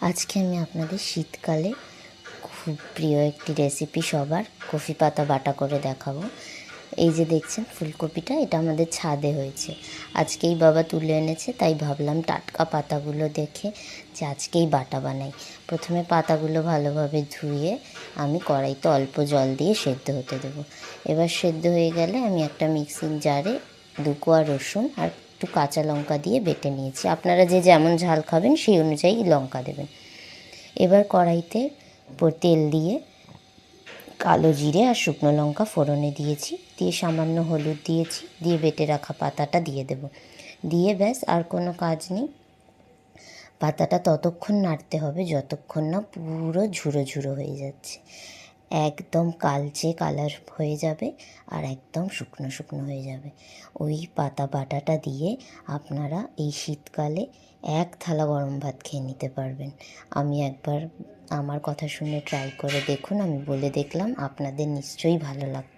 আজকে আমি আপনাদের শীতকালে খুব প্রিয় একটি রেসিপি সবার কফি পাতা বাটা করে দেখাবো। এই যে দেখছেন ফুলকপিটা, এটা আমাদের ছাদে হয়েছে, আজকেই বাবা তুলে এনেছে, তাই ভাবলাম টাটকা পাতাগুলো দেখে যে আজকেই বাটা বানাই। প্রথমে পাতাগুলো ভালোভাবে ধুয়ে আমি কড়াইতে অল্প জল দিয়ে সেদ্ধ হতে দেবো। এবার সেদ্ধ হয়ে গেলে আমি একটা মিক্সিং জারে 2 কোয়া রসুন আর একটু কাঁচা লঙ্কা দিয়ে বেটে নিয়েছি। আপনারা যে যেমন ঝাল খাবেন সেই অনুযায়ী লঙ্কা দেবেন। এবার কড়াইতে তেল দিয়ে কালো জিরে আর শুকনো লঙ্কা ফোড়নে দিয়েছি, দিয়ে সামান্য হলুদ দিয়েছি, দিয়ে বেটে রাখা পাতাটা দিয়ে দেব। দিয়ে ব্যাস, আর কোনো কাজ নেই। পাতাটা ততক্ষণ নাড়তে হবে যতক্ষণ না পুরো ঝুরো ঝুরো হয়ে যাচ্ছে, একদম কালচে কালার হয়ে যাবে আর একদম শুকনো শুকনো হয়ে যাবে। ওই পাতা বাটাটা দিয়ে আপনারা এই শীতকালে 1 থালা গরম ভাত খেয়ে নিতে পারবেন। আমি একবার আমার কথা শুনে ট্রাই করে দেখুন, আমি বলে দেখলাম, আপনাদের নিশ্চয়ই ভালো লাগবে।